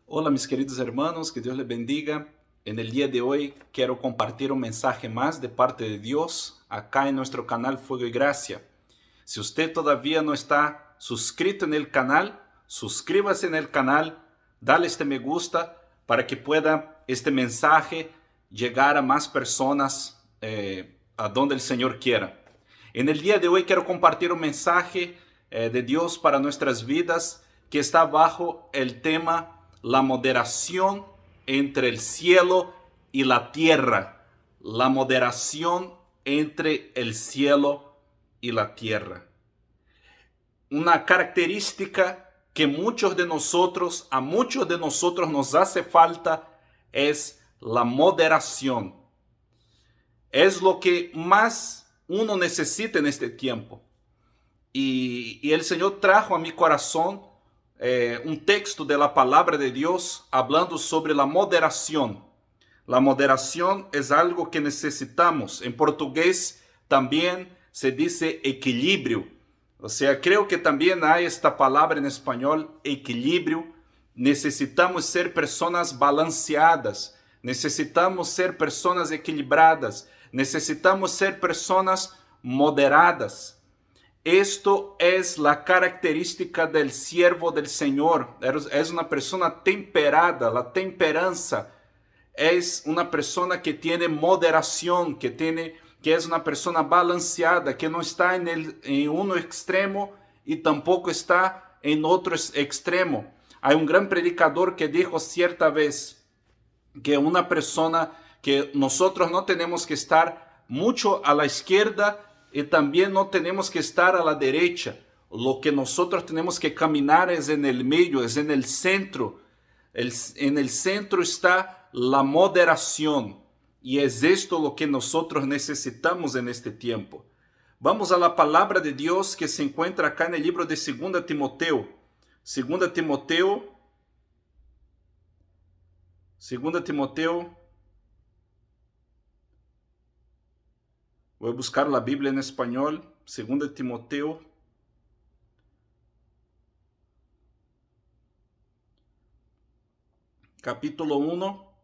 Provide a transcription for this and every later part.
Hola mis queridos hermanos, que Dios les bendiga. En el día de hoy quiero compartir un mensaje más de parte de Dios acá en nuestro canal Fuego y Gracia. Si usted todavía no está suscrito en el canal, suscríbase en el canal, dale este me gusta para que pueda este mensaje llegar a más personas a donde el Señor quiera. En el día de hoy quiero compartir un mensaje de Dios para nuestras vidas que está bajo el tema la moderación entre el cielo y la tierra. La moderación entre el cielo y la tierra. Una característica que a muchos de nosotros nos hace falta es la moderación. Es lo que más uno necesita en este tiempo. Y el Señor trajo a mi corazón un texto de la palabra de Dios hablando sobre la moderación. La moderación es algo que necesitamos. En portugués también se dice equilibrio. O sea, creo que también hay esta palabra en español, equilibrio. Necesitamos ser personas balanceadas. Necesitamos ser personas equilibradas. Necesitamos ser personas moderadas. Esto es la característica del siervo del Señor. Es una persona temperada. La temperanza es una persona que tiene moderación, que es una persona balanceada, que no está en uno extremo y tampoco está en otro extremo. Hay un gran predicador que dijo cierta vez que una persona que nosotros no tenemos que estar mucho a la izquierda y también no tenemos que estar a la derecha. Lo que nosotros tenemos que caminar es en el medio, es en el centro. En el centro está la moderación y es esto lo que nosotros necesitamos en este tiempo. Vamos a la palabra de Dios que se encuentra acá en el libro de 2 Timoteo. 2 Timoteo, 2 Timoteo. Voy a buscar la Biblia en español. 2 Timoteo, capítulo 1,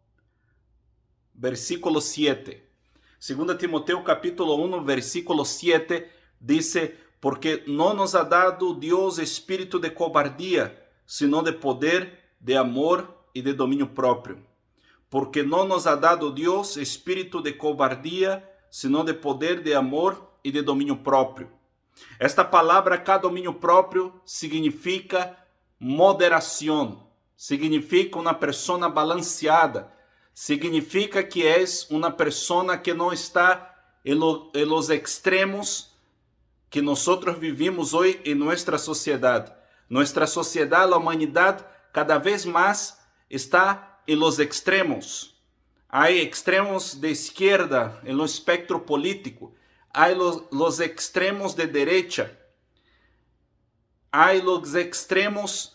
versículo 7. 2 Timoteo capítulo 1, versículo 7 dice, porque no nos ha dado Dios espíritu de cobardía, sino de poder, de amor y de dominio propio. Porque no nos ha dado Dios espíritu de cobardía, sino de poder, de amor y de dominio propio. Esta palavra acá, dominio próprio, significa moderação, significa uma pessoa balanceada, significa que é uma pessoa que não está em los extremos que nós vivimos hoje em nossa sociedade. Nossa sociedade, a humanidade, cada vez mais está em los extremos. Há extremos de esquerda no espectro político, há los extremos de derecha, há los extremos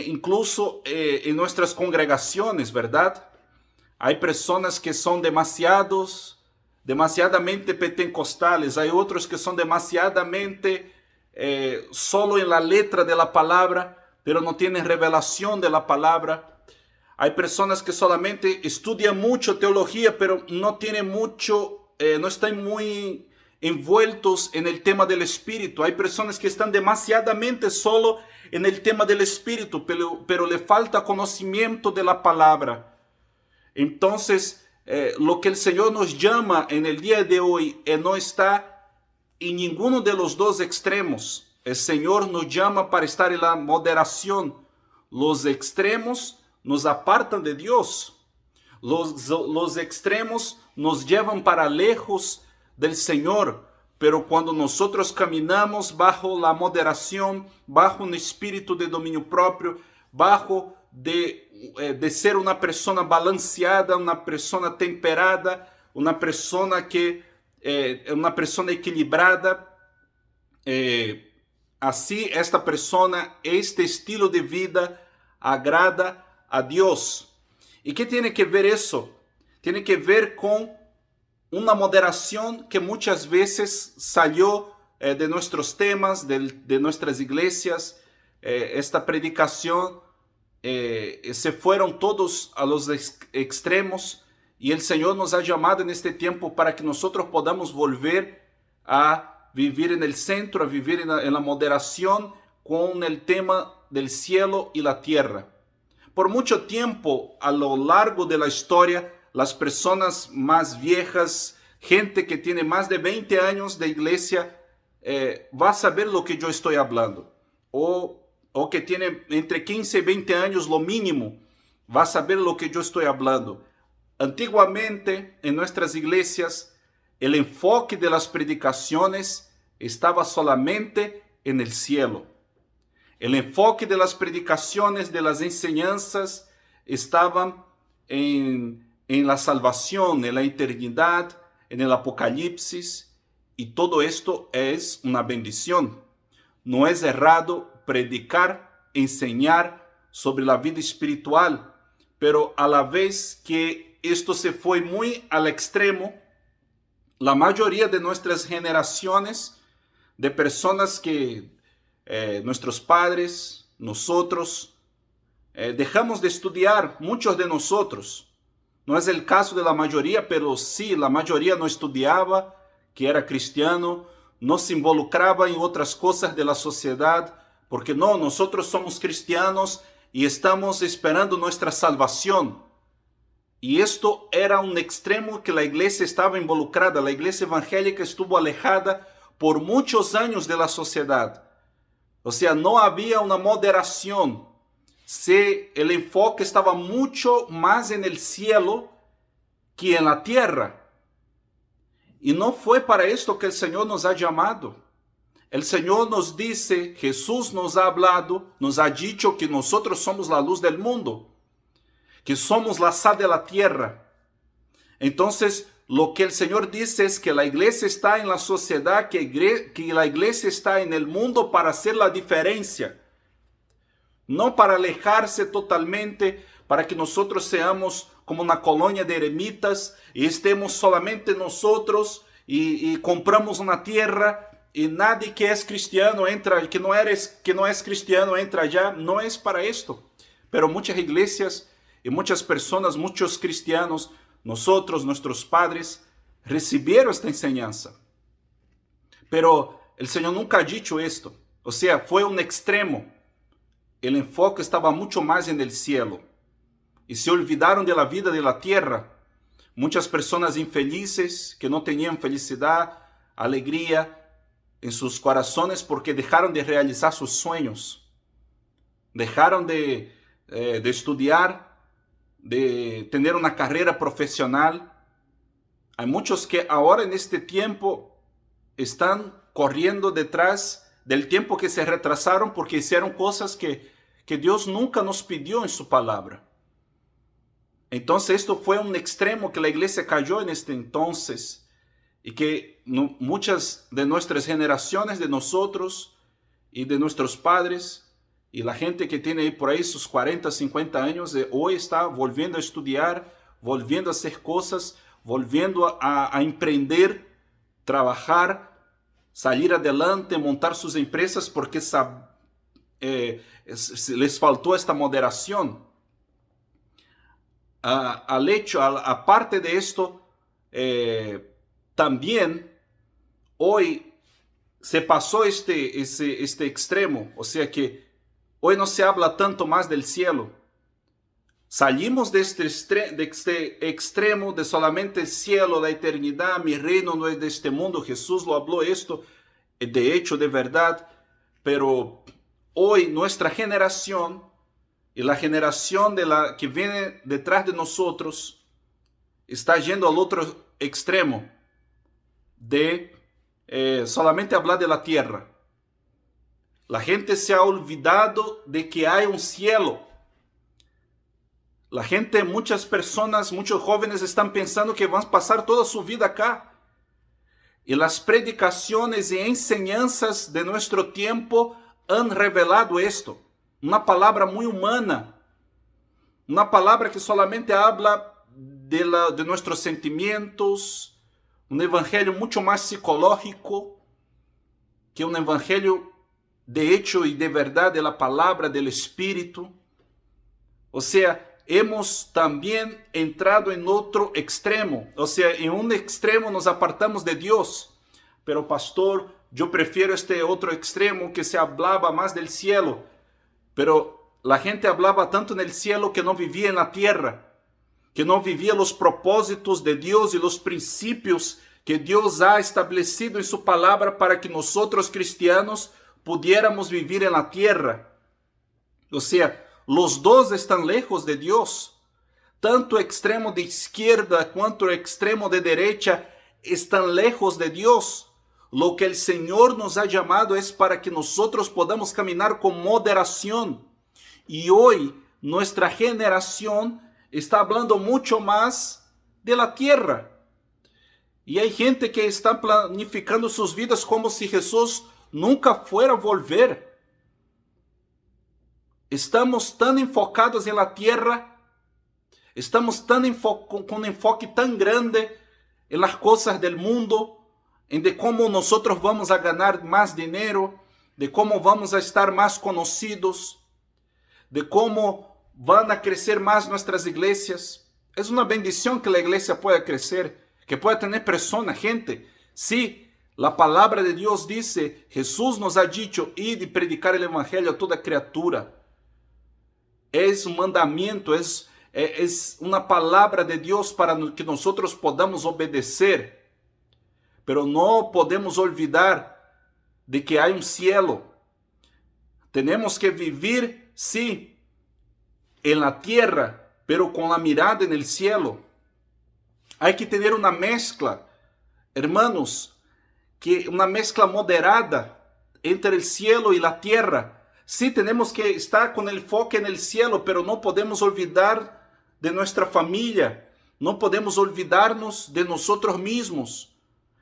incluso em nossas congregações, verdade? Há pessoas que são demasiadamente pentecostales, há outros que são demasiadamente solo en la letra de la palabra, pero no tienen revelación de la palabra. Hay personas que solamente estudian mucho teología, pero no tienen mucho, no están muy envueltos en el tema del espíritu. Hay personas que están demasiadamente solo en el tema del espíritu, pero le falta conocimiento de la palabra. Entonces, lo que el Señor nos llama en el día de hoy no está en ninguno de los dos extremos. El Señor nos llama para estar en la moderación. Los extremos nos apartan de Dios. Los extremos nos llevan para lejos del Señor. Pero cuando nosotros caminamos bajo la moderación, bajo un espíritu de dominio propio, bajo de ser una persona balanceada, una persona temperada, una persona una persona equilibrada, así esta persona, este estilo de vida agrada a Dios. ¿Y qué tiene que ver eso? Tiene que ver con una moderación que muchas veces salió de nuestros temas, de nuestras iglesias. Esta predicación se fueron todos a los extremos y el Señor nos ha llamado en este tiempo para que nosotros podamos volver a vivir en el centro, a vivir en la moderación con el tema del cielo y la tierra. Por mucho tiempo, a lo largo de la historia, las personas más viejas, gente que tiene más de 20 años de iglesia, va a saber lo que yo estoy hablando. O que tiene entre 15 y 20 años lo mínimo, va a saber lo que yo estoy hablando. Antiguamente, en nuestras iglesias, el enfoque de las predicaciones estaba solamente en el cielo. El enfoque de las predicaciones, de las enseñanzas, estaban en la salvación, en la eternidad, en el Apocalipsis, y todo esto es una bendición. No es errado predicar, enseñar sobre la vida espiritual, pero a la vez que esto se fue muy al extremo, la mayoría de nuestras generaciones, de personas que nuestros padres, nosotros, dejamos de estudiar, muchos de nosotros. No es el caso de la mayoría, pero sí, la mayoría no estudiaba, que era cristiano, no se involucraba en otras cosas de la sociedad, porque no, nosotros somos cristianos y estamos esperando nuestra salvación. Y esto era un extremo que la iglesia estaba involucrada, la iglesia evangélica estuvo alejada por muchos años de la sociedad. O sea, no había una moderación. El enfoque estaba mucho más en el cielo que en la tierra. Y no fue para esto que el Señor nos ha llamado. El Señor nos dice, Jesús nos ha hablado, nos ha dicho que nosotros somos la luz del mundo, que somos la sal de la tierra. Entonces, lo que el Señor dice es que la iglesia está en la sociedad, que la iglesia está en el mundo para hacer la diferencia. No para alejarse totalmente, para que nosotros seamos como una colonia de eremitas y estemos solamente nosotros y compramos una tierra y nadie que es cristiano entra, que no es cristiano entra allá. No es para esto. Pero muchas iglesias y muchas personas, muchos cristianos, nosotros, nuestros padres, recibieron esta enseñanza. Pero el Señor nunca ha dicho esto. O sea, fue un extremo. El enfoque estaba mucho más en el cielo. Y se olvidaron de la vida de la tierra. Muchas personas infelices que no tenían felicidad, alegría en sus corazones porque dejaron de realizar sus sueños. Dejaron de estudiar, de tener una carrera profesional. Hay muchos que ahora en este tiempo están corriendo detrás del tiempo que se retrasaron porque hicieron cosas que Dios nunca nos pidió en su palabra. Entonces esto fue un extremo que la iglesia cayó en este entonces y que muchas de nuestras generaciones, de nosotros y de nuestros padres y la gente que tiene por ahí sus 40, 50 años, hoy está volviendo a estudiar, volviendo a hacer cosas, volviendo a emprender, trabajar, salir adelante, montar sus empresas porque les faltó esta moderación. Aparte de esto, también hoy se pasó este extremo, o sea que hoy no se habla tanto más del cielo. Salimos de este extremo de solamente el cielo, la eternidad, mi reino no es de este mundo. Jesús lo habló esto, de hecho, de verdad, pero hoy nuestra generación y la generación que viene detrás de nosotros está yendo al otro extremo de solamente hablar de la tierra. La gente se ha olvidado de que hay un cielo. La gente, muchas personas, muchos jóvenes están pensando que van a pasar toda su vida acá. Y las predicaciones y enseñanzas de nuestro tiempo han revelado esto. Una palabra muy humana. Una palabra que solamente habla de nuestros sentimientos. Un evangelio mucho más psicológico que un evangelio de hecho y de verdad de la palabra del Espíritu. O sea, hemos también entrado en otro extremo. O sea, en un extremo nos apartamos de Dios. Pero pastor, yo prefiero este otro extremo que se hablaba más del cielo. Pero la gente hablaba tanto en el cielo que no vivía en la tierra, que no vivía los propósitos de Dios y los principios que Dios ha establecido en su palabra para que nosotros cristianos pudiéramos vivir en la tierra. O sea, los dos están lejos de Dios. Tanto el extremo de izquierda cuanto el extremo de derecha están lejos de Dios. Lo que el Señor nos ha llamado es para que nosotros podamos caminar con moderación. Y hoy nuestra generación está hablando mucho más de la tierra. Y hay gente que está planificando sus vidas como si Jesús nunca fuera a volver. Estamos tan enfocados en la tierra, estamos tan con un enfoque tan grande en las cosas del mundo, en de cómo nosotros vamos a ganar más dinero, de cómo vamos a estar más conocidos, de cómo van a crecer más nuestras iglesias. Es una bendición que la iglesia pueda crecer, que pueda tener personas, gente. Sí, la palabra de Dios dice, Jesús nos ha dicho, id y predicar el evangelio a toda criatura. Es un mandamiento, es una palabra de Dios para que nosotros podamos obedecer. Pero no podemos olvidar de que hay un cielo. Tenemos que vivir, sí, en la tierra, pero con la mirada en el cielo. Hay que tener una mezcla, hermanos, que una mezcla moderada entre el cielo y la tierra. Sí, tenemos que estar con el enfoque en el cielo, pero no podemos olvidar de nuestra familia, no podemos olvidarnos de nosotros mismos.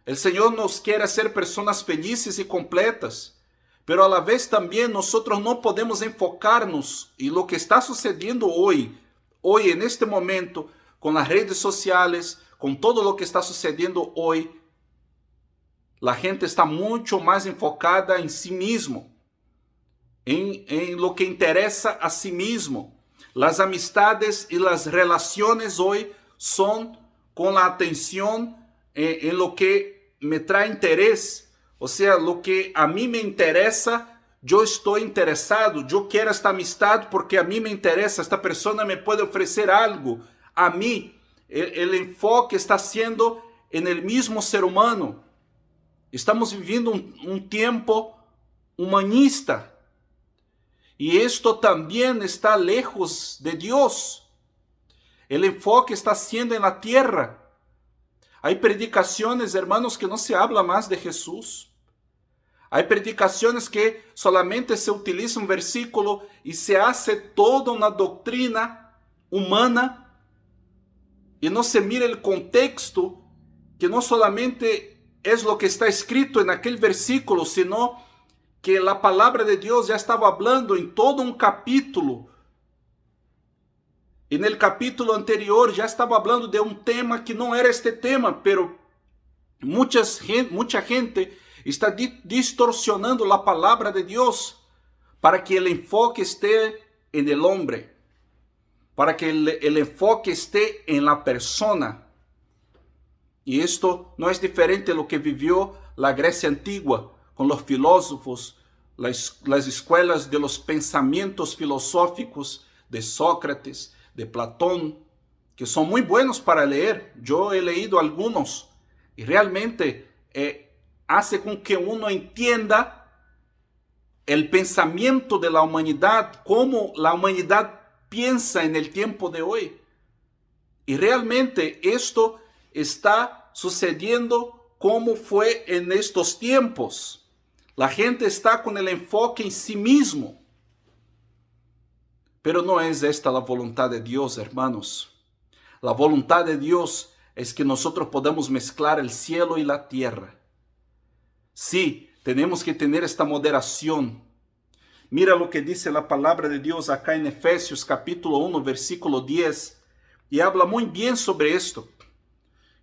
El Señor nos quiere hacer personas felices y completas, pero a la vez también nosotros no podemos enfocarnos en lo que está sucediendo hoy en este momento, con las redes sociales, con todo lo que está sucediendo hoy. La gente está mucho más enfocada en sí mismo, en lo que interesa a sí mismo. Las amistades y las relaciones hoy son con la atención en lo que me trae interés. O sea, lo que a mí me interesa, yo estoy interesado. Yo quiero esta amistad porque a mí me interesa. Esta persona me puede ofrecer algo. A mí, el enfoque está siendo en el mismo ser humano. Estamos viviendo un tiempo humanista. Y esto también está lejos de Dios. El enfoque está siendo en la tierra. Hay predicaciones, hermanos, que no se habla más de Jesús. Hay predicaciones que solamente se utiliza un versículo y se hace toda una doctrina humana y no se mira el contexto, que no solamente es lo que está escrito en aquel versículo, sino que la palabra de Dios ya estaba hablando en todo un capítulo. En el capítulo anterior ya estaba hablando de un tema que no era este tema, pero mucha gente está distorsionando la palabra de Dios para que el enfoque esté en el hombre, para que el enfoque esté en la persona. Y esto no es diferente de lo que vivió la Grecia antigua, con los filósofos, las escuelas de los pensamientos filosóficos de Sócrates, de Platón, que son muy buenos para leer. Yo he leído algunos y realmente hace con que uno entienda el pensamiento de la humanidad, cómo la humanidad piensa en el tiempo de hoy. Y realmente esto está sucediendo como fue en estos tiempos. La gente está con el enfoque en sí mismo. Pero no es esta la voluntad de Dios, hermanos. La voluntad de Dios es que nosotros podamos mezclar el cielo y la tierra. Sí, tenemos que tener esta moderación. Mira lo que dice la palabra de Dios acá en Efesios capítulo 1, versículo 10. Y habla muy bien sobre esto.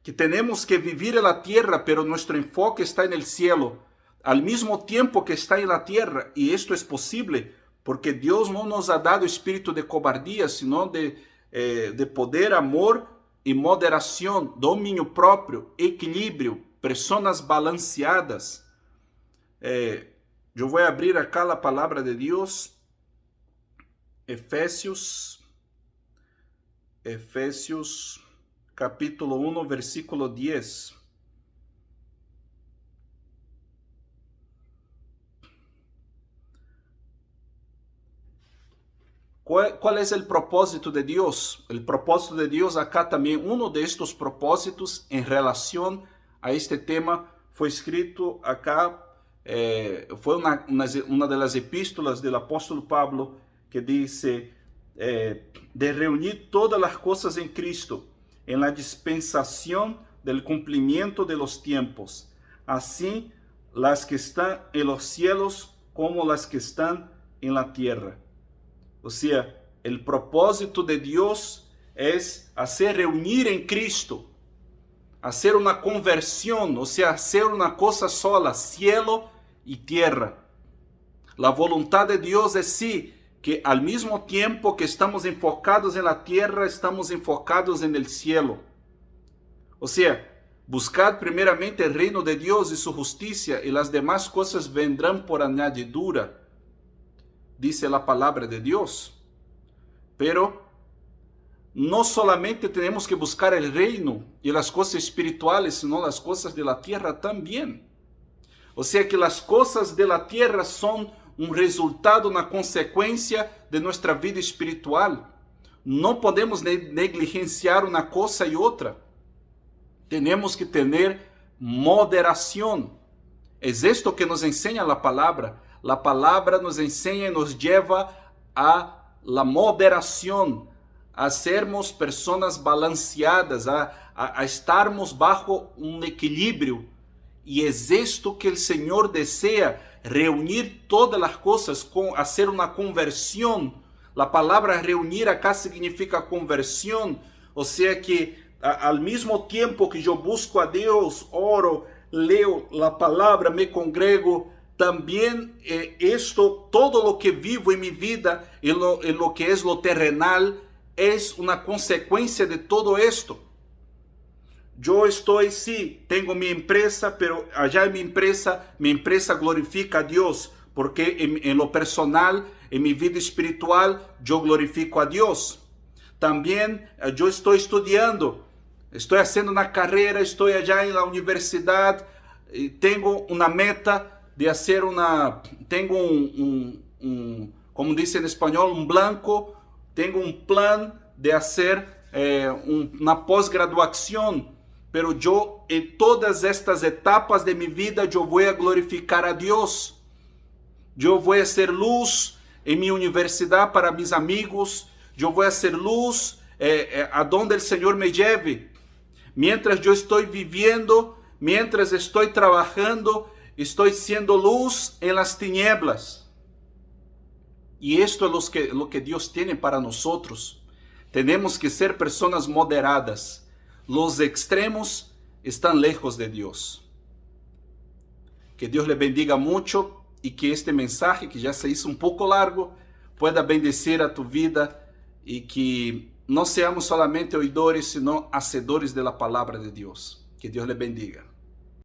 Que tenemos que vivir en la tierra, pero nuestro enfoque está en el cielo, al mismo tiempo que está en la tierra. Y esto es posible porque Deus não nos ha dado espírito de cobardia, sino de poder, amor e moderação, domínio próprio, equilíbrio, pessoas balanceadas. Eu vou abrir acá a palavra de Deus, Efésios capítulo 1, versículo 10. ¿Cuál es el propósito de Dios? El propósito de Dios acá también, uno de estos propósitos en relación a este tema fue escrito acá, fue una de las epístolas del apóstol Pablo que dice de reunir todas las cosas en Cristo, en la dispensación del cumplimiento de los tiempos, así las que están en los cielos como las que están en la tierra. O sea, el propósito de Dios es hacer reunir en Cristo, hacer una conversión, o sea, hacer una cosa sola, cielo y tierra. La voluntad de Dios es sí, que al mismo tiempo que estamos enfocados en la tierra, estamos enfocados en el cielo. O sea, buscad primeramente el reino de Dios y su justicia, y las demás cosas vendrán por añadidura, dice la palabra de Dios. Pero no solamente tenemos que buscar el reino y las cosas espirituales, sino las cosas de la tierra también. O sea que las cosas de la tierra son un resultado, una consecuencia de nuestra vida espiritual. No podemos negligenciar una cosa y otra. Tenemos que tener moderación. Es esto que nos enseña la palabra. La palabra nos enseña y nos lleva a la moderación, a sermos personas balanceadas, a estarmos bajo un equilibrio. Y es esto que el Señor desea, reunir todas las cosas, hacer una conversión. La palabra reunir acá significa conversión, o sea que al mismo tiempo que yo busco a Dios, oro, leo la palabra, me congrego, también todo lo que vivo en mi vida, en lo que es lo terrenal, es una consecuencia de todo esto. Yo estoy, sí, tengo mi empresa, pero allá en mi empresa glorifica a Dios, porque en lo personal, en mi vida espiritual, yo glorifico a Dios. También yo estoy estudiando, estoy haciendo una carrera, estoy allá en la universidad, tengo una meta de hacer tengo como dice en español, un blanco, tengo un plan de hacer una posgraduación, pero yo en todas estas etapas de mi vida yo voy a glorificar a Dios. Yo voy a ser luz en mi universidad para mis amigos, yo voy a ser luz a donde el Señor me lleve. Mientras yo estoy viviendo, mientras estoy trabajando, estoy siendo luz en las tinieblas. Y esto es lo que Dios tiene para nosotros. Tenemos que ser personas moderadas. Los extremos están lejos de Dios. Que Dios le bendiga mucho y que este mensaje, que ya se hizo un poco largo, pueda bendecir a tu vida y que no seamos solamente oidores, sino hacedores de la palabra de Dios. Que Dios le bendiga.